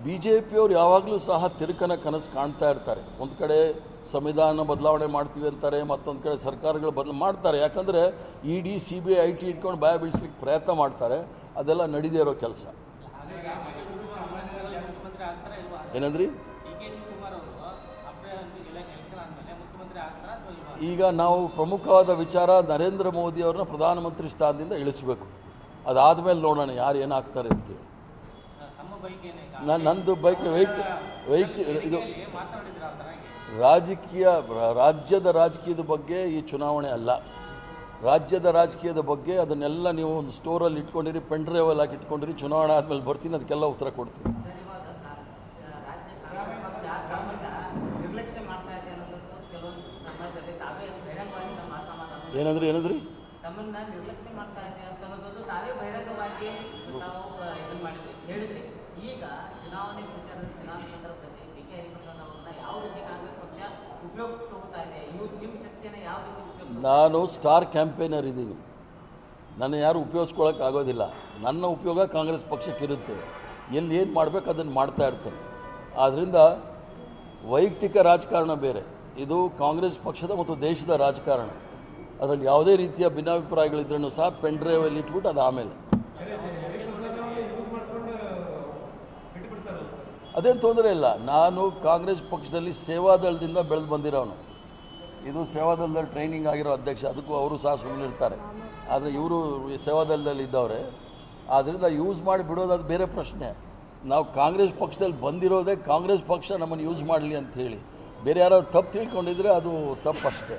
BJPಯವರು ಯಾವಾಗಲೂ ಸಹ ತಿರುಕನ ಕನಸು ಕಾಣ್ತಾ ಇರ್ತಾರೆ. ಒಂದು ಕಡೆ ಸಂವಿಧಾನ ಬದಲಾವಣೆ ಮಾಡ್ತೀವಿ ಅಂತಾರೆ, ಮತ್ತೊಂದು ಕಡೆ ಸರ್ಕಾರಗಳು ಬದಲು ಮಾಡ್ತಾರೆ. ಯಾಕಂದರೆ ED CBI IT ಇಟ್ಕೊಂಡು ಬಾಯ ಬೀಳಿಸ್ಲಿಕ್ಕೆ ಪ್ರಯತ್ನ ಮಾಡ್ತಾರೆ. ಅದೆಲ್ಲ ನಡೀದೇ ಇರೋ ಕೆಲಸ. ಏನಂದ್ರಿ? ಈಗ ನಾವು ಪ್ರಮುಖವಾದ ವಿಚಾರ ನರೇಂದ್ರ ಮೋದಿಯವ್ರನ್ನ ಪ್ರಧಾನಮಂತ್ರಿ ಸ್ಥಾನದಿಂದ ಇಳಿಸಬೇಕು. ಅದಾದಮೇಲೆ ನೋಡೋಣ ಯಾರು ಏನಾಗ್ತಾರೆ ಅಂತೇಳಿ. ನಂದು ವೈಯಕ್ತಿಕ ಇದು ರಾಜ್ಯದ ರಾಜಕೀಯದ ಬಗ್ಗೆ ಈ ಚುನಾವಣೆ ಅಲ್ಲ. ರಾಜ್ಯದ ರಾಜಕೀಯದ ಬಗ್ಗೆ ಅದನ್ನೆಲ್ಲ ನೀವು ಒಂದು ಸ್ಟೋರಲ್ಲಿ ಇಟ್ಕೊಂಡಿರಿ, ಪೆನ್ ಡ್ರೈವಲ್ಲಿ ಹಾಕಿ ಇಟ್ಕೊಂಡಿರಿ. ಚುನಾವಣೆ ಆದಮೇಲೆ ಬರ್ತೀನಿ, ಅದಕ್ಕೆಲ್ಲ ಉತ್ತರ ಕೊಡ್ತೀನಿ. ಏನಂದ್ರಿ? ನಾನು ಸ್ಟಾರ್ ಕ್ಯಾಂಪೇನರ್ ಇದ್ದೀನಿ. ನನ್ನ ಯಾರು ಉಪಯೋಗಿಸ್ಕೊಳ್ಳೋಕ್ಕಾಗೋದಿಲ್ಲ. ನನ್ನ ಉಪಯೋಗ ಕಾಂಗ್ರೆಸ್ ಪಕ್ಷಕ್ಕಿರುತ್ತೆ. ಎಲ್ಲಿ ಏನು ಮಾಡಬೇಕು ಅದನ್ನು ಮಾಡ್ತಾ ಇರ್ತೇನೆ. ಆದ್ದರಿಂದ ವೈಯಕ್ತಿಕ ರಾಜಕಾರಣ ಬೇರೆ, ಇದು ಕಾಂಗ್ರೆಸ್ ಪಕ್ಷದ ಮತ್ತು ದೇಶದ ರಾಜಕಾರಣ. ಅದರಲ್ಲಿ ಯಾವುದೇ ರೀತಿಯ ಭಿನ್ನಾಭಿಪ್ರಾಯಗಳಿದ್ರೂ ಸಹ ಪೆನ್ ಡ್ರೈವಲ್ಲಿ ಇಟ್ಬಿಟ್ಟು ಅದು ಆಮೇಲೆ ಅದೇನು ತೊಂದರೆ ಇಲ್ಲ. ನಾನು ಕಾಂಗ್ರೆಸ್ ಪಕ್ಷದಲ್ಲಿ ಸೇವಾದಳದಿಂದ ಬೆಳೆದು ಬಂದಿರೋನು. ಇದು ಸೇವಾದಳದಲ್ಲಿ ಟ್ರೈನಿಂಗ್ ಆಗಿರೋ ಅಧ್ಯಕ್ಷ, ಅದಕ್ಕೂ ಅವರು ಸಹ ಸುಮ್ಮನಿರ್ತಾರೆ. ಆದರೆ ಇವರು ಸೇವಾದಳದಲ್ಲಿ ಇದ್ದವ್ರೆ. ಆದ್ದರಿಂದ ಯೂಸ್ ಮಾಡಿ ಬಿಡೋದು ಅದು ಬೇರೆ ಪ್ರಶ್ನೆ. ನಾವು ಕಾಂಗ್ರೆಸ್ ಪಕ್ಷದಲ್ಲಿ ಬಂದಿರೋದೇ ಕಾಂಗ್ರೆಸ್ ಪಕ್ಷ ನಮ್ಮನ್ನು ಯೂಸ್ ಮಾಡಲಿ ಅಂತ ಹೇಳಿ. ಬೇರೆ ಯಾರಾದ್ರು ತಪ್ಪು ತಿಳ್ಕೊಂಡಿದ್ರೆ ಅದು ತಪ್ಪಷ್ಟೇ.